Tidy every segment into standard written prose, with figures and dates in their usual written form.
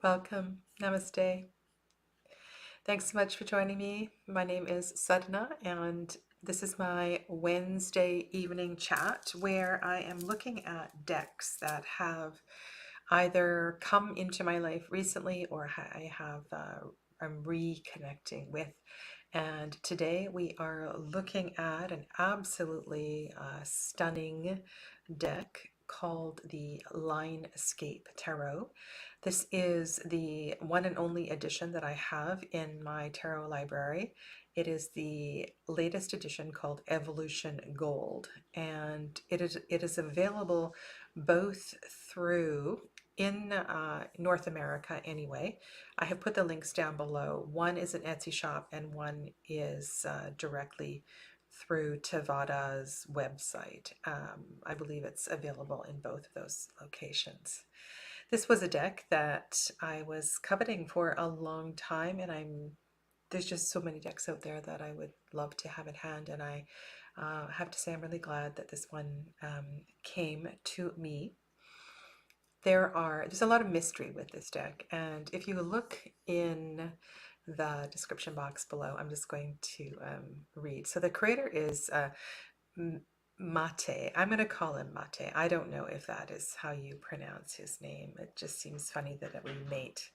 Welcome. Namaste. Thanks so much for joining me. My name is Sadhana, and this is my Wednesday evening chat where I am looking at decks that have either come into my life recently or I'm reconnecting with. And today we are looking at an absolutely stunning deck called the Linescape Tarot. This is the one and only edition that I have in my tarot library. It is the latest edition called Evolution Gold, and it is available both through in North America anyway. I have put the links down below. One is an Etsy shop and one is directly through Tavada's website. I believe it's available in both of those locations. This was a deck that I was coveting for a long time, and there's just so many decks out there that I would love to have in hand, and I have to say I'm really glad that this one came to me. There's a lot of mystery with this deck, and if you look in the description box below, I'm just going to read. So the creator is Mate. I'm going to call him Mate. I don't know if that is how you pronounce his name. It just seems funny that it would Mate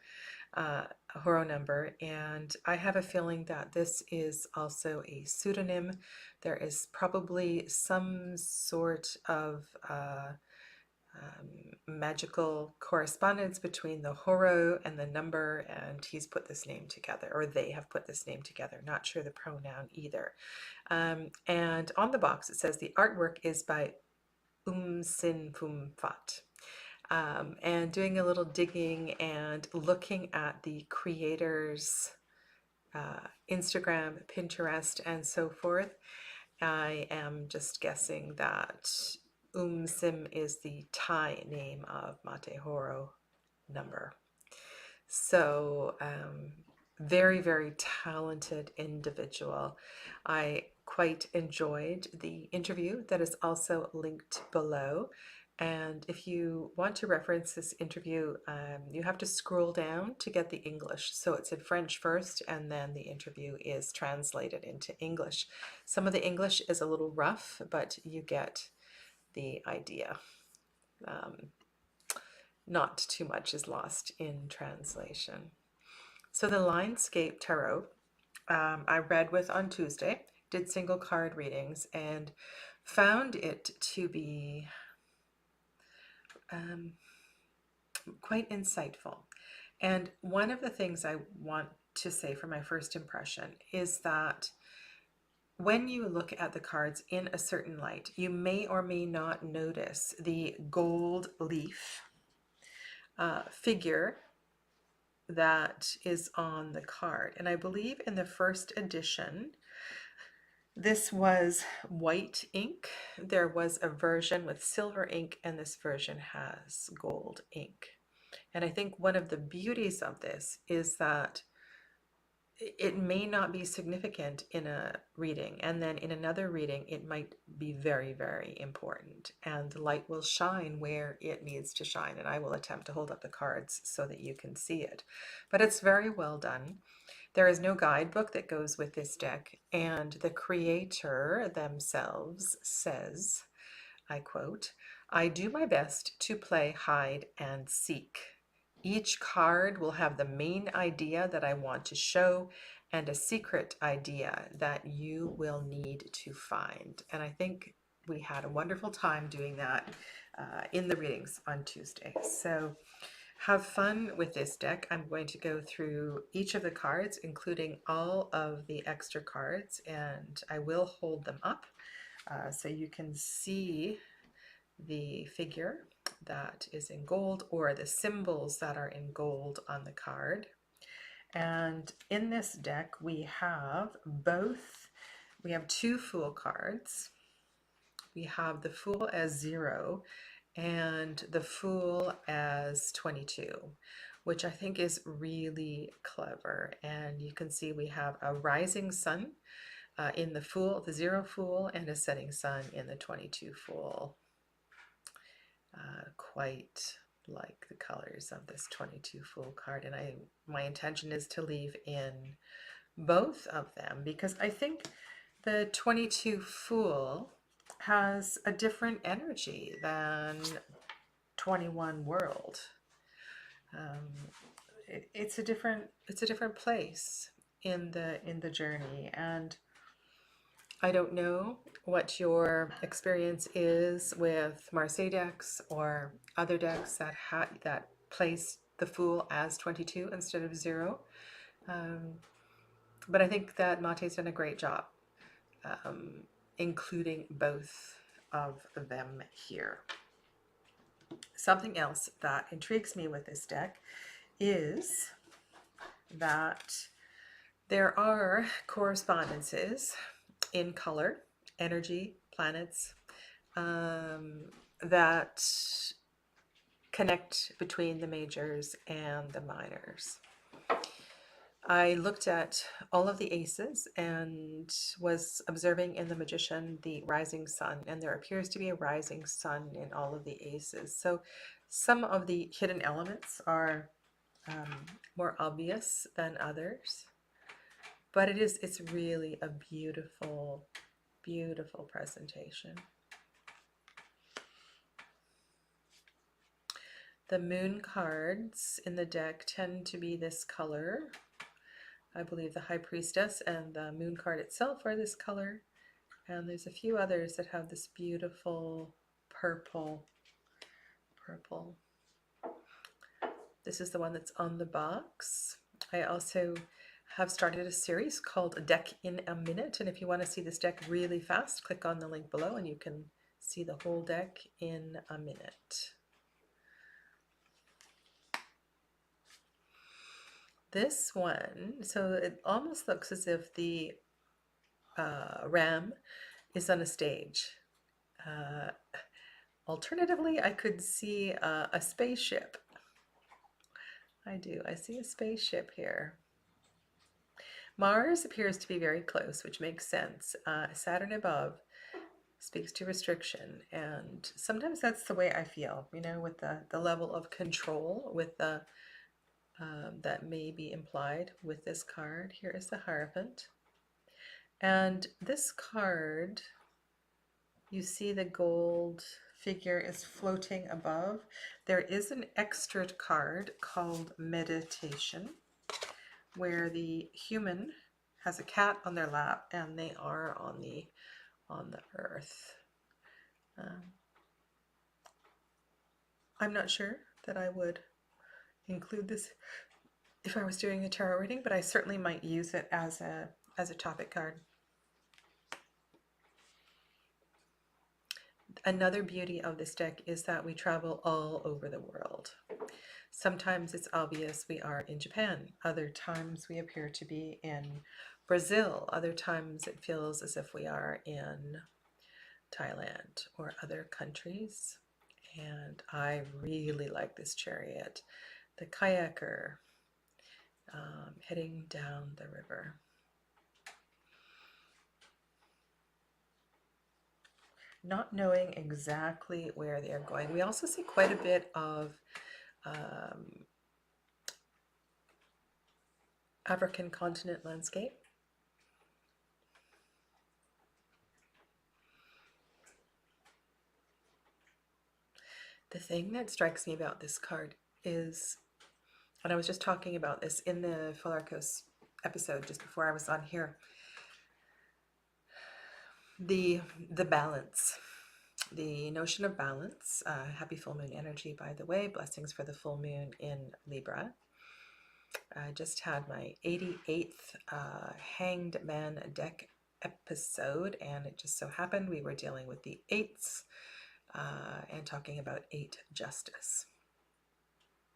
Horonumber, and I have a feeling that this is also a pseudonym. There is probably some sort of magical correspondence between the horo and the number, and he's put this name together, or they have put this name together. Not sure the pronoun either. And on the box it says the artwork is by Oomsin Phumphat. And doing a little digging and looking at the creators' Instagram, Pinterest, and so forth, I am just guessing that Oomsim is the Thai name of Mate Horonumber. So very, very talented individual. I quite enjoyed the interview that is also linked below. And if you want to reference this interview, you have to scroll down to get the English. So it's in French first, and then the interview is translated into English. Some of the English is a little rough, but you get the idea. Not too much is lost in translation. So the Linescape Tarot, I read with on Tuesday, did single card readings, and found it to be quite insightful. And one of the things I want to say for my first impression is that when you look at the cards in a certain light, you may or may not notice the gold leaf figure that is on the card. And I believe in the first edition, this was white ink. There was a version with silver ink, and this version has gold ink. And I think one of the beauties of this is that it may not be significant in a reading, and then in another reading it might be very, very important, and the light will shine where it needs to shine. And I will attempt to hold up the cards so that you can see it, but it's very well done. There is no guidebook that goes with this deck, and the creator themselves says, I quote, "I do my best to play hide and seek. Each card will have the main idea that I want to show and a secret idea that you will need to find." And I think we had a wonderful time doing that in the readings on Tuesday. So have fun with this deck. I'm going to go through each of the cards, including all of the extra cards, and I will hold them up so you can see the figure that is in gold, or the symbols that are in gold on the card. And in this deck we have two Fool cards. We have the Fool as 0 and the Fool as 22, which I think is really clever. And you can see we have a rising sun in the Fool, the 0 Fool, and a setting sun in the 22 Fool. Quite like the colors of this 22 Fool card, and my intention is to leave in both of them because I think the 22 Fool has a different energy than 21 World. It's a different place in the journey, and I don't know what your experience is with Marseille decks or other decks that place the Fool as 22 instead of 0. But I think that Mate's done a great job including both of them here. Something else that intrigues me with this deck is that there are correspondences in color, energy, planets, that connect between the majors and the minors. I looked at all of the aces and was observing in the Magician the rising sun, and there appears to be a rising sun in all of the aces. So some of the hidden elements are more obvious than others, but it's really a beautiful, beautiful presentation. The moon cards in the deck tend to be this color. I believe the High Priestess and the moon card itself are this color. And there's a few others that have this beautiful purple. This is the one that's on the box. I also have started a series called A Deck in a Minute. And if you want to see this deck really fast, click on the link below and you can see the whole deck in a minute. This one, so it almost looks as if the ram is on a stage. Alternatively, I could see a spaceship. I do. I see a spaceship here. Mars appears to be very close, which makes sense. Saturn above speaks to restriction, and sometimes that's the way I feel, you know, with the level of control with the that may be implied with this card. Here is the Hierophant. And this card, you see the gold figure is floating above. There is an extra card called Meditation, where the human has a cat on their lap and they are on the earth. I'm not sure that I would include this if I was doing a tarot reading, but I certainly might use it as a topic card. Another beauty of this deck is that we travel all over the world. Sometimes it's obvious we are in Japan. Other times we appear to be in Brazil. Other times it feels as if we are in Thailand or other countries. And I really like this chariot. The kayaker heading down the river. Not knowing exactly where they are going. We also see quite a bit of African continent landscape. The thing that strikes me about this card is, and I was just talking about this in the Full Arcos episode just before I was on here, the balance, the notion of balance. Happy full moon energy, by the way. Blessings for the full moon in Libra. I just had my 88th Hanged Man deck episode, and it just so happened we were dealing with the eights and talking about 8 justice.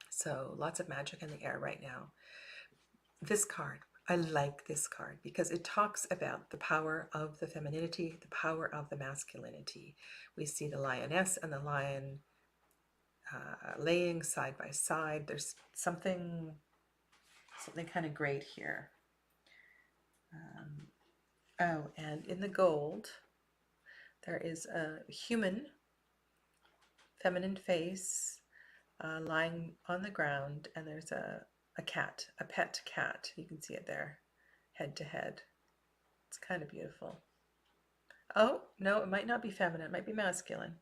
So lots of magic in the air right now. This card, I like this card because it talks about the power of the femininity, the power of the masculinity. We see the lioness and the lion laying side by side. There's something kind of great here. Oh, and in the gold, there is a human, feminine face lying on the ground, and there's a cat, a pet cat. You can see it there, head to head. It's kind of beautiful. Oh, no, it might not be feminine. It might be masculine.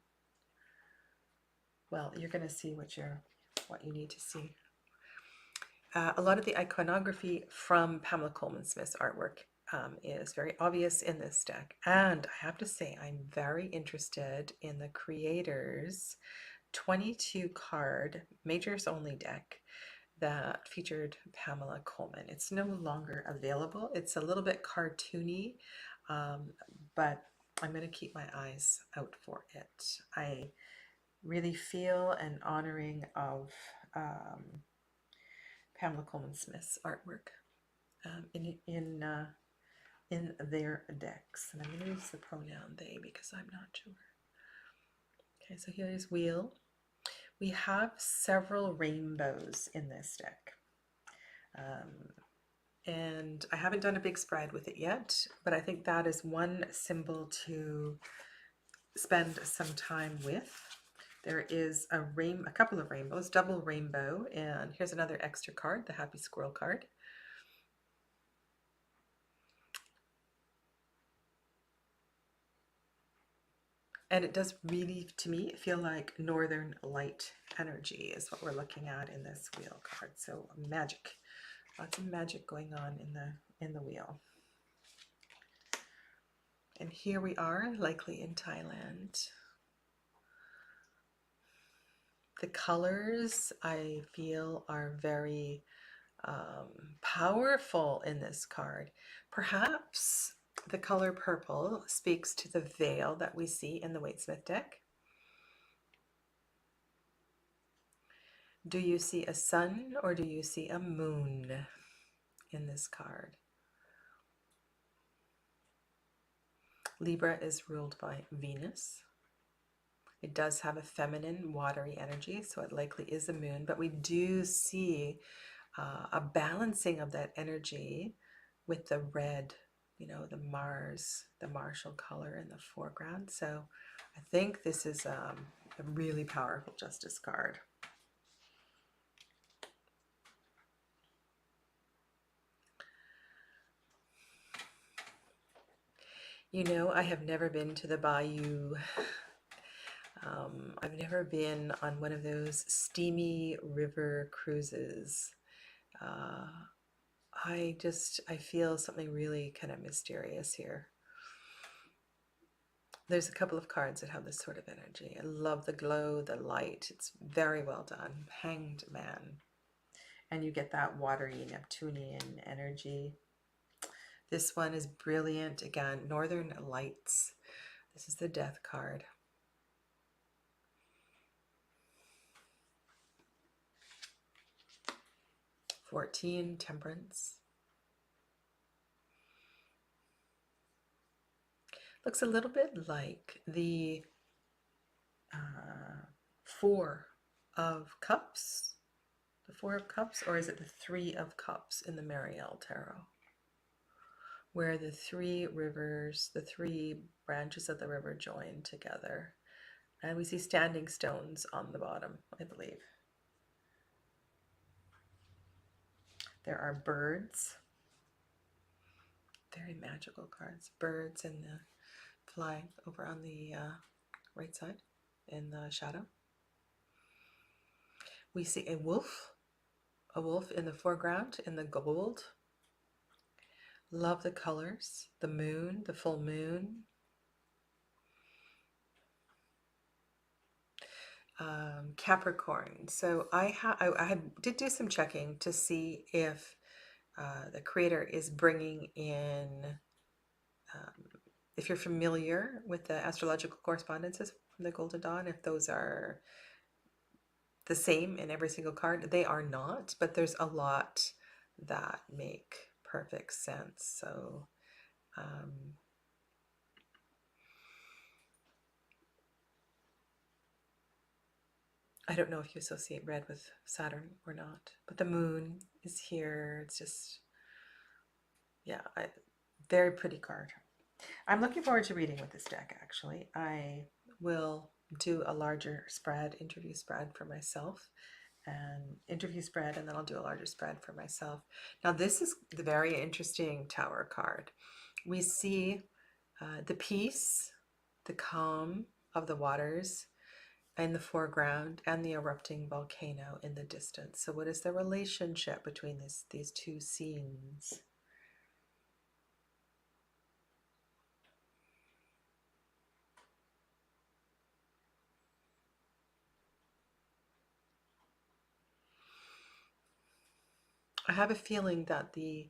Well, you're going to see what you need to see. A lot of the iconography from Pamela Coleman Smith's artwork is very obvious in this deck. And I have to say, I'm very interested in the creator's 22 card Majors Only deck that featured Pamela Coleman. It's no longer available. It's a little bit cartoony, but I'm going to keep my eyes out for it. I really feel an honoring of Pamela Coleman Smith's artwork in their decks. And I'm going to use the pronoun they because I'm not sure. Okay, so here's Wheel. We have several rainbows in this deck. And I haven't done a big spread with it yet, but I think that is one symbol to spend some time with. There is a couple of rainbows, double rainbow, and here's another extra card, the Happy Squirrel card. And it does really, to me, feel like Northern Light energy is what we're looking at in this wheel card. So magic, lots of magic going on in the wheel. And here we are, likely in Thailand. The colors I feel are very powerful in this card. Perhaps the color purple speaks to the veil that we see in the Waite-Smith deck. Do you see a sun or do you see a moon in this card? Libra is ruled by Venus. It does have a feminine, watery energy, so it likely is a moon, but we do see a balancing of that energy with the red, the Mars, the martial color in the foreground. So I think this is a really powerful Justice card. I have never been to the Bayou. I've never been on one of those steamy river cruises. I feel something really kind of mysterious here. There's a couple of cards that have this sort of energy. I love the glow, the light. It's very well done. Hanged Man. And you get that watery Neptunian energy. This one is brilliant. Again, Northern Lights. This is the Death card. $14, Temperance. Looks a little bit like the Four of Cups. The Four of Cups, or is it the Three of Cups in the Mariel Tarot? Where the three rivers, the three branches of the river join together. And we see standing stones on the bottom, I believe. There are birds. Very magical cards. Birds and the flying over on the right side in the shadow. We see a wolf in the foreground in the gold. Love the colors, the moon, the full moon. Capricorn. So I did do some checking to see if the creator is bringing in, if you're familiar with the astrological correspondences from the Golden Dawn, if those are the same in every single card. They are not, but there's a lot that make perfect sense. So I don't know if you associate red with Saturn or not, but the moon is here. It's just, yeah, very pretty card. I'm looking forward to reading with this deck, actually. I will do a larger spread, interview spread for myself, and interview spread, and then I'll do a larger spread for myself. Now this is the very interesting Tower card. We see the peace, the calm of the waters in the foreground, and the erupting volcano in the distance. So what is the relationship between these two scenes? I have a feeling that the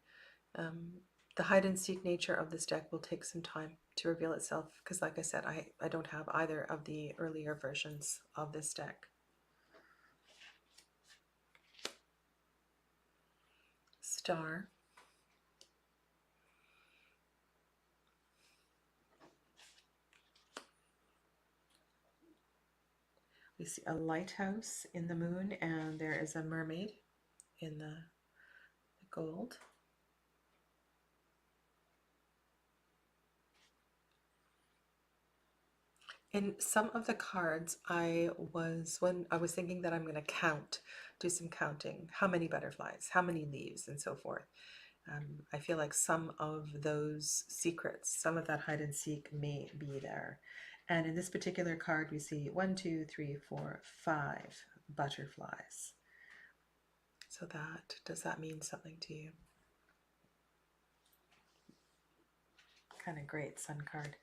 hide and seek nature of this deck will take some time to reveal itself, because like I said, I don't have either of the earlier versions of this deck. Star. We see a lighthouse in the moon, and there is a mermaid in the gold. In some of the cards, when I was thinking that I'm going to do some counting, how many butterflies, how many leaves, and so forth. I feel like some of those secrets, some of that hide and seek may be there. And in this particular card, we see 1, 2, 3, 4, 5 butterflies. So does that mean something to you? Kind of great sun card.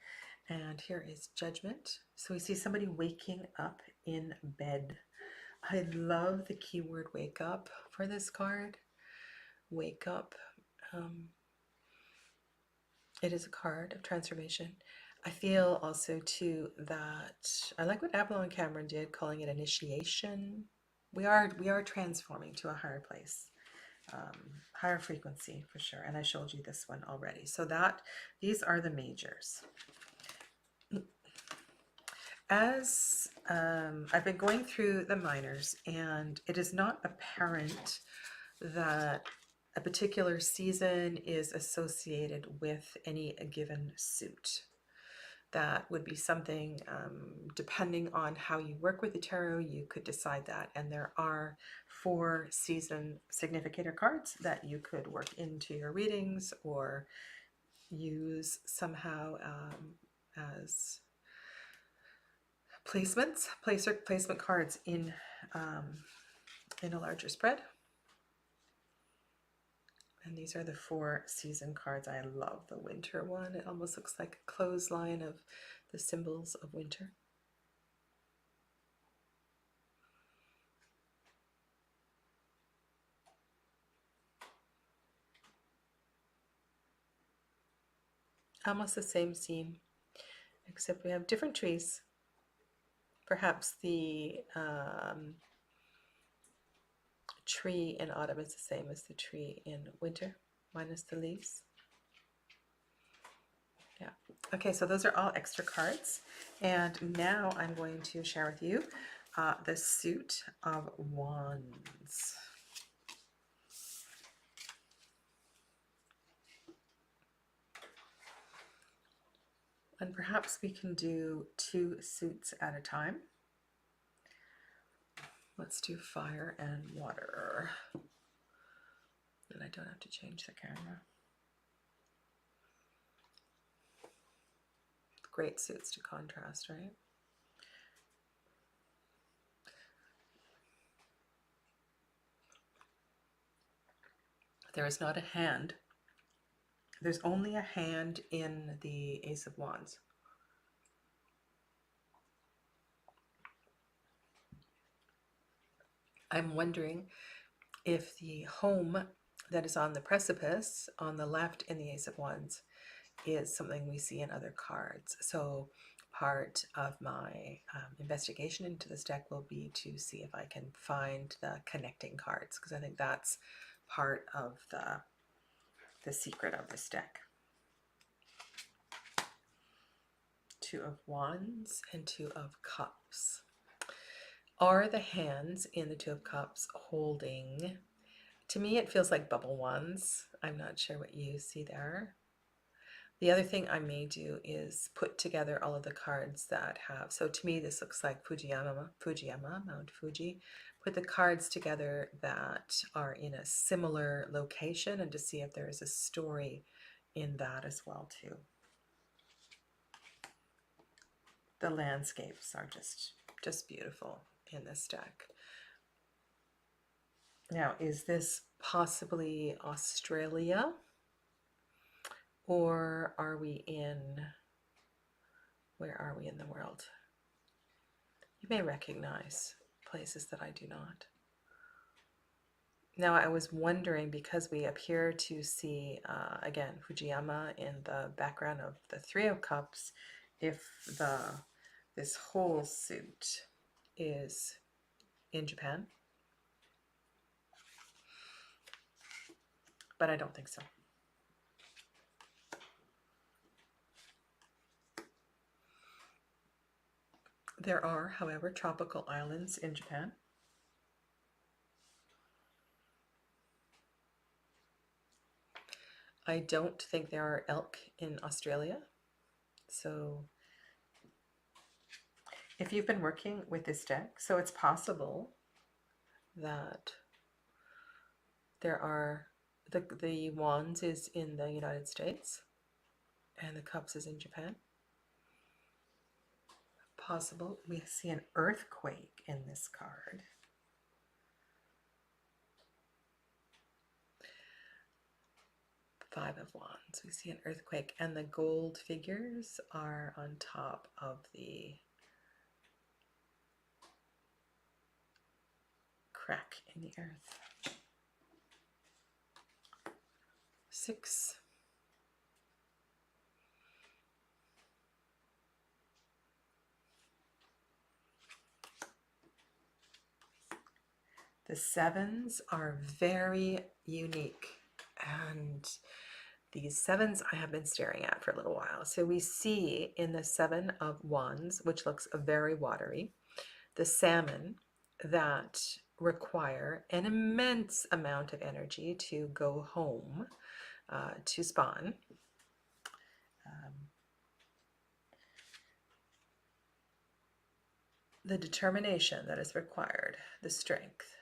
And here is Judgment. So we see somebody waking up in bed. I love the keyword wake up for this card. Wake up. It is a card of transformation. I feel also too that I like what Avalon Cameron did, calling it initiation. We are transforming to a higher place, higher frequency for sure. And I showed you this one already. So these are the majors. As I've been going through the minors, and it is not apparent that a particular season is associated with any given suit. That would be something, depending on how you work with the tarot, you could decide that. And there are 4 season significator cards that you could work into your readings or use somehow as placement cards in a larger spread. And these are the 4 season cards. I love the winter one. It almost looks like a clothesline of the symbols of winter. Almost the same scene, except we have different trees. Perhaps the tree in autumn is the same as the tree in winter, minus the leaves. Yeah. Okay, so those are all extra cards. And now I'm going to share with you the suit of wands. And perhaps we can do 2 suits at a time. Let's do fire and water. Then I don't have to change the camera. Great suits to contrast, right? There is not a hand. There's only a hand in the Ace of Wands. I'm wondering if the home that is on the precipice on the left in the Ace of Wands is something we see in other cards. So part of my investigation into this deck will be to see if I can find the connecting cards, because I think that's part of the secret of this deck. 2 of Wands and 2 of Cups. Are the hands in the 2 of Cups holding? To me, it feels like bubble wands. I'm not sure what you see there. The other thing I may do is put together all of the cards that have, so to me this looks like Fujiyama, Mount Fuji. Put the cards together that are in a similar location and to see if there is a story in that as well too. The landscapes are just beautiful in this deck. Now, is this possibly Australia? Or are we in, where are we in the world? You may recognize places that I do not. Now, I was wondering, because we appear to see, again, Fujiyama in the background of the Three of Cups, if this whole suit is in Japan. But I don't think so. There are, however, tropical islands in Japan. I don't think there are elk in Australia. So if you've been working with this deck, so it's possible that there are, the wands is in the United States and the cups is in Japan. Possible. We see an earthquake in this card. Five of Wands. We see an earthquake, and the gold figures are on top of the crack in the earth. 6. The 7s are very unique, and these 7s I have been staring at for a little while. So we see in the 7 of Wands, which looks very watery, the salmon that require an immense amount of energy to go home to spawn. The determination that is required, the strength.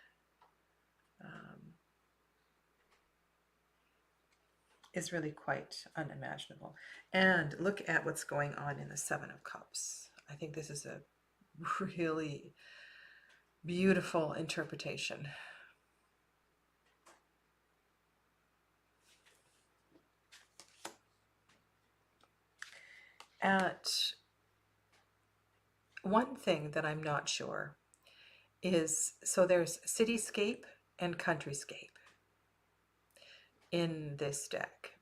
Is really quite unimaginable. And look at what's going on in the 7 of Cups. I think this is a really beautiful interpretation. At one thing that I'm not sure is, so there's cityscape and countryscape in this deck.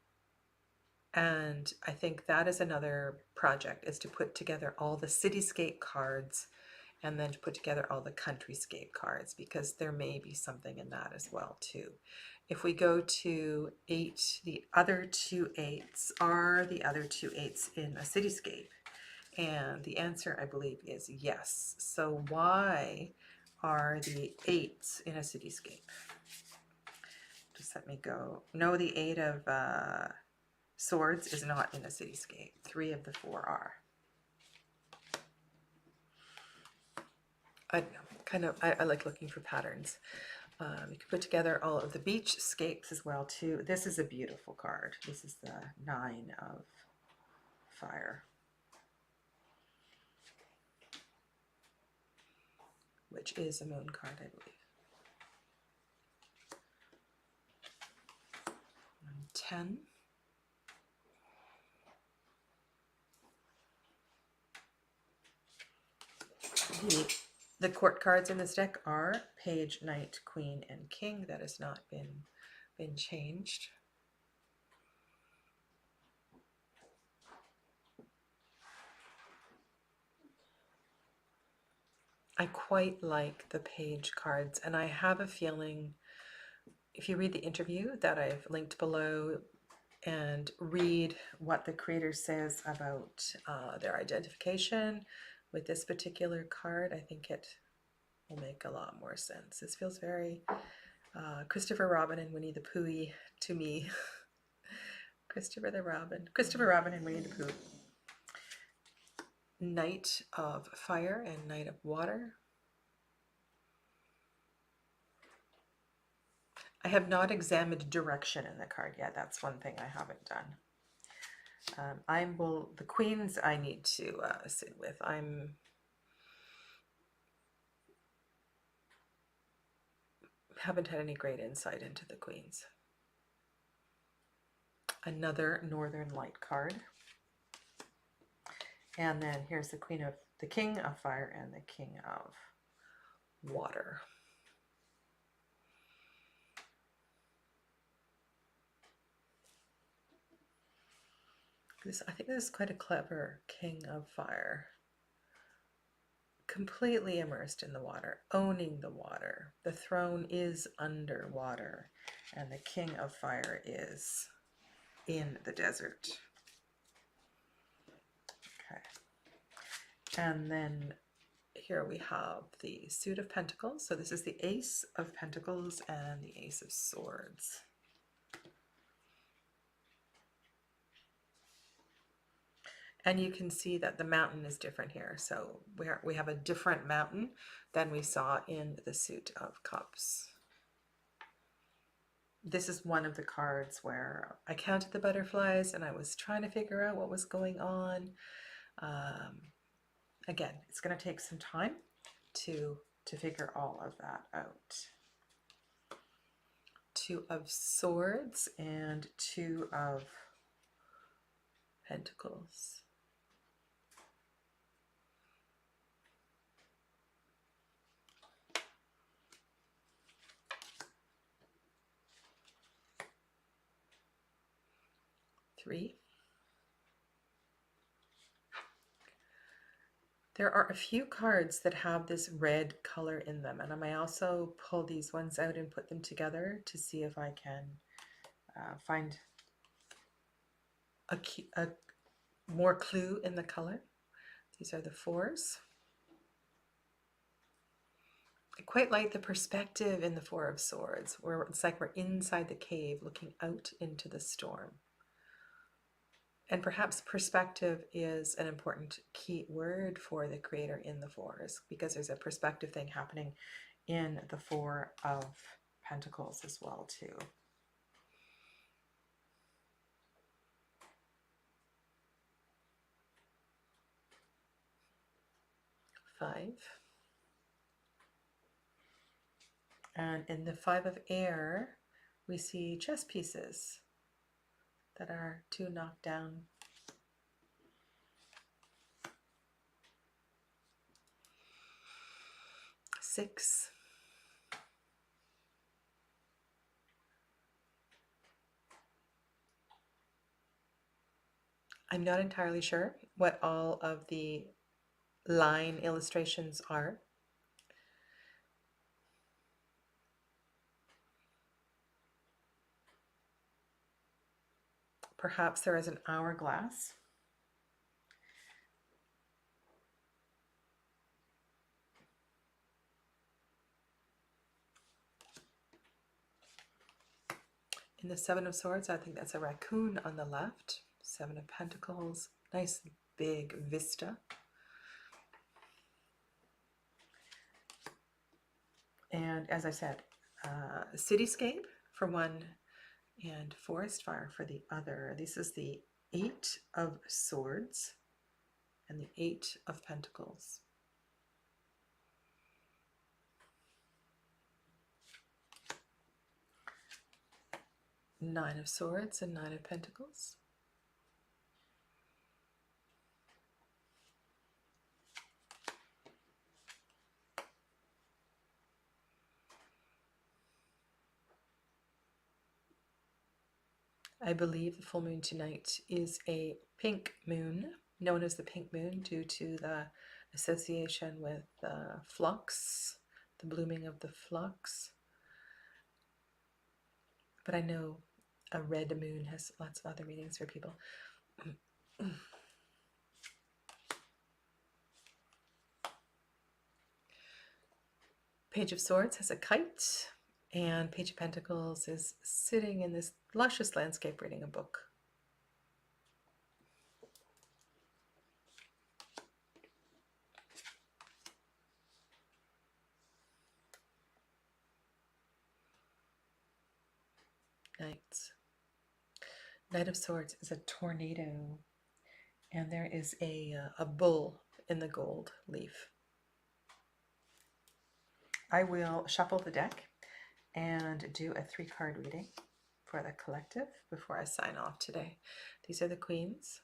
And I think that is another project, is to put together all the cityscape cards and then to put together all the countryscape cards, because there may be something in that as well too. If we go to 8, the other 2 8s, are the other 2 8s in a cityscape? And the answer, I believe, is yes. So why are the 8s in a cityscape? Just let me go. No, the 8 of Swords is not in a cityscape. 3 of the 4 are. I don't know, kind of, I like looking for patterns. You can put together all of the beachscapes as well too. This is a beautiful card. This is the 9 of Fire, which is a moon card, I believe. 10. The court cards in this deck are Page, Knight, Queen, and King. That has not been changed. I quite like the Page cards, and I have a feeling, if you read the interview that I've linked below and read what the creator says about their identification with this particular card, I think it will make a lot more sense. This feels very Christopher Robin and Winnie the Pooh to me. Christopher the Robin. Christopher Robin and Winnie the Pooh. Knight of Fire and Knight of Water. I have not examined direction in the card yet. That's one thing I haven't done. The queens I need to sit with. Haven't had any great insight into the queens. Another Northern Light card. And then here's the King of Fire and the King of Water. I think this is quite a clever King of Fire. Completely immersed in the water, owning the water. The throne is underwater, and the King of Fire is in the desert. Okay. And then here we have the Suit of Pentacles. So this is the Ace of Pentacles and the Ace of Swords. And you can see that the mountain is different here. So we have a different mountain than we saw in the Suit of Cups. This is one of the cards where I counted the butterflies and I was trying to figure out what was going on. Again, it's going to take some time to figure all of that out. Two of Swords and Two of Pentacles. Three. There are a few cards that have this red color in them, and I may also pull these ones out and put them together to see if I can find a more clue in the color. These are the fours. I quite like the perspective in the Four of Swords, where it's like we're inside the cave looking out into the storm. And perhaps perspective is an important key word for the creator in the fours, because there's a perspective thing happening in the Four of Pentacles as well too. Five. And in the Five of Air, we see chess pieces that are two knocked down. Six. I'm not entirely sure what all of the line illustrations are. Perhaps there is an hourglass. In the Seven of Swords, I think that's a raccoon on the left. Seven of Pentacles, nice big vista. And as I said, cityscape for one and forest fire for the other. This is the Eight of Swords and the Eight of Pentacles. Nine of Swords and Nine of Pentacles. I believe the full moon tonight is a pink moon, known as the pink moon due to the association with phlox, the blooming of the phlox. But I know a red moon has lots of other meanings for people. Page of Swords has a kite, and Page of Pentacles is sitting in this luscious landscape reading a book. Knights. Knight of Swords is a tornado, and there is a bull in the gold leaf. I will shuffle the deck and do a 3-card reading for the collective before I sign off today. These are the queens.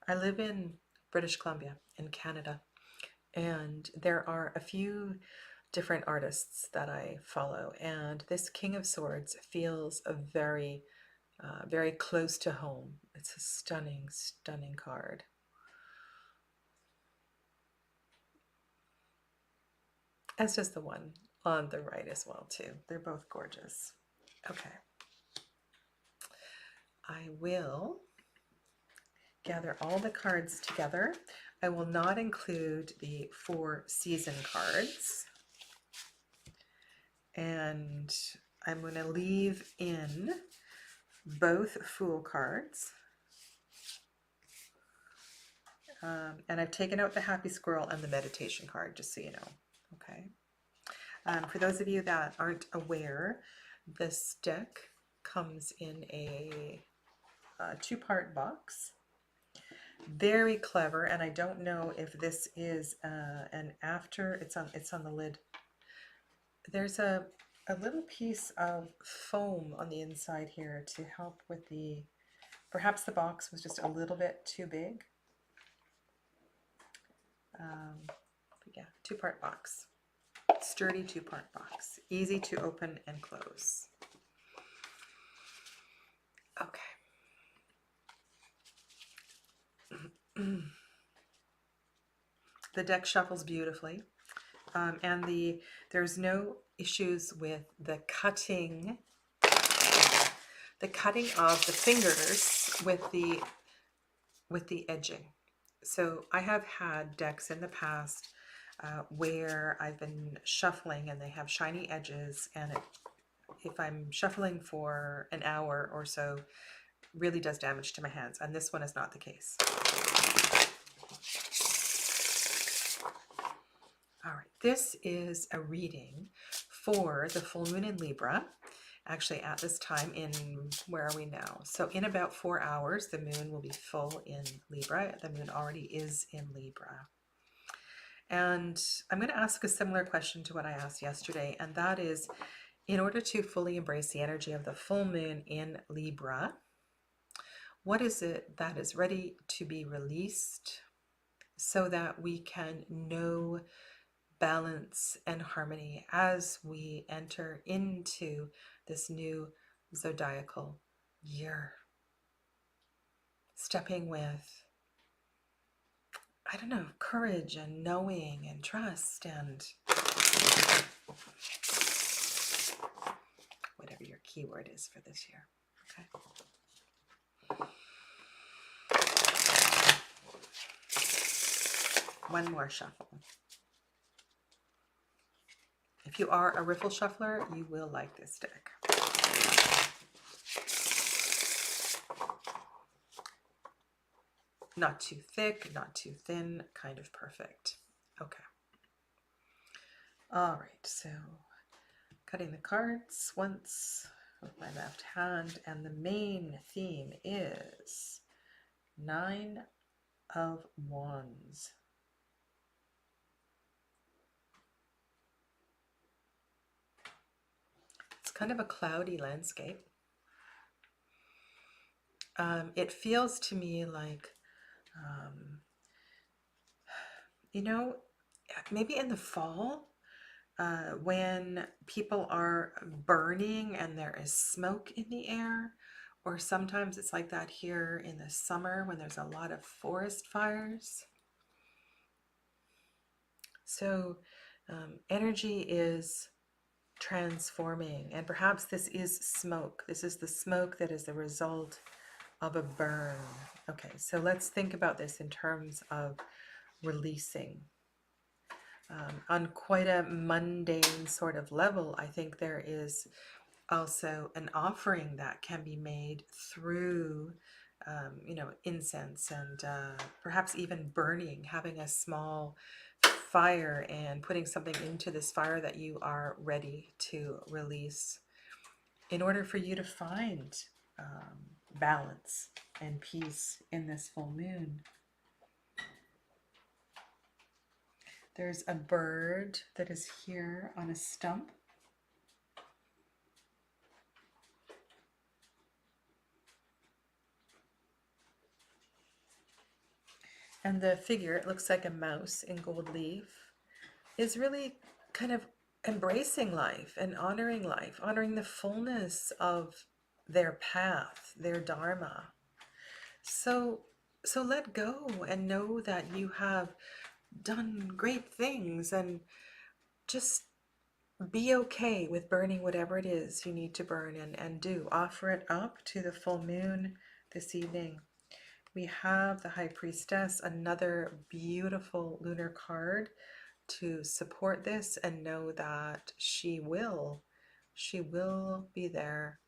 I live in British Columbia in Canada, and there are a few different artists that I follow, and this King of Swords feels a very close to home. It's a stunning, stunning card. As does the one on the right as well too. They're both gorgeous. Okay. I will gather all the cards together. I will not include the 4 season cards. And I'm going to leave in both Fool cards. And I've taken out the Happy Squirrel and the Meditation card, just so you know. Okay. For those of you that aren't aware, this deck comes in a 2-part box. Very clever, and I don't know if this is an after. It's on the lid. There's a little piece of foam on the inside here to help with the. Perhaps the box was just a little bit too big. But yeah, 2-part box. Sturdy 2-part box. Easy to open and close. Okay. The deck shuffles beautifully, and there's no issues with the cutting of the fingers with the edging. So I have had decks in the past where I've been shuffling and they have shiny edges, and if I'm shuffling for an hour or so, really does damage to my hands, and this one is not the case. All right, this is a reading for the full moon in Libra. Actually, at this time in, where are we now? So in about 4 hours, the moon will be full in Libra. The moon already is in Libra. And I'm going to ask a similar question to what I asked yesterday, and that is, in order to fully embrace the energy of the full moon in Libra, what is it that is ready to be released so that we can know balance and harmony as we enter into this new zodiacal year? Stepping with, I don't know, courage and knowing and trust and whatever your keyword is for this year. Okay. One more shuffle. If you are a riffle shuffler, you will like this deck. Not too thick, not too thin, kind of perfect. Okay. All right, so cutting the cards once with my left hand, and the main theme is 9 of Wands. It's kind of a cloudy landscape. It feels to me like, you know, maybe in the fall, when people are burning and there is smoke in the air, or sometimes it's like that here in the summer when there's a lot of forest fires. So energy is transforming, and perhaps this is smoke. This is the smoke that is the result of a burn. Okay, so let's think about this in terms of releasing. On quite a mundane sort of level, I think there is also an offering that can be made through, incense and perhaps even burning, having a small fire and putting something into this fire that you are ready to release in order for you to find balance and peace in this full moon. There's a bird that is here on a stump. And the figure, it looks like a mouse in gold leaf, is really kind of embracing life and honoring life, honoring the fullness of their path, their dharma. So let go and know that you have done great things, and just be okay with burning whatever it is you need to burn, and do offer it up to the full moon this evening. We have the High Priestess, another beautiful lunar card to support this, and know that she will be there.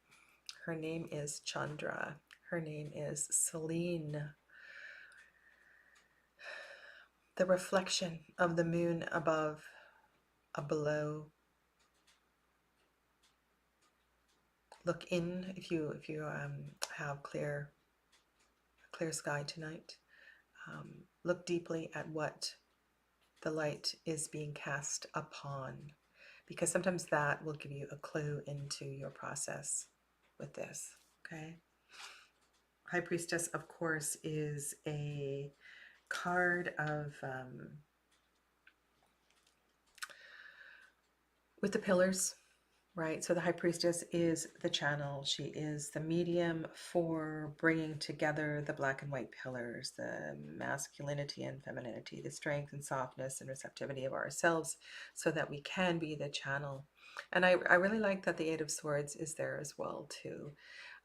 Her name is Chandra. Her name is Celine. The reflection of the moon above, below. Look in if you have clear sky tonight. Look deeply at what the light is being cast upon, because sometimes that will give you a clue into your process with this. Okay. High Priestess, of course, is a card of with the pillars, right? So the High Priestess is the channel. She is the medium for bringing together the black and white pillars, the masculinity and femininity, the strength and softness and receptivity of ourselves, so that we can be the channel. And I really like that the Eight of Swords is there as well too.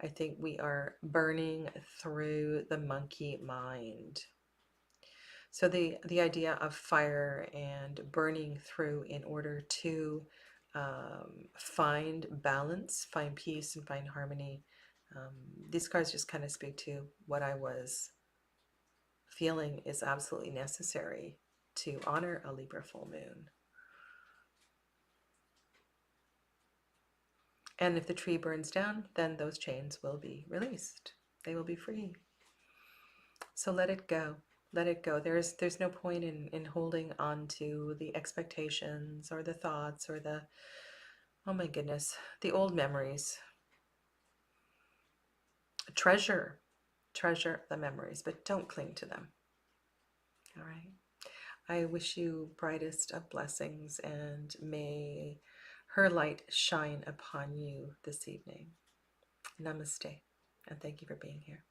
I think we are burning through the monkey mind. So the idea of fire and burning through in order to find balance, find peace, and find harmony. These cards just kind of speak to what I was feeling is absolutely necessary to honor a Libra full moon. And if the tree burns down, then those chains will be released. They will be free. So let it go. Let it go. There's no point in holding on to the expectations or the thoughts or the, oh my goodness, the old memories. Treasure the memories, but don't cling to them. All right. I wish you brightest of blessings, and may her light shine upon you this evening. Namaste, and thank you for being here.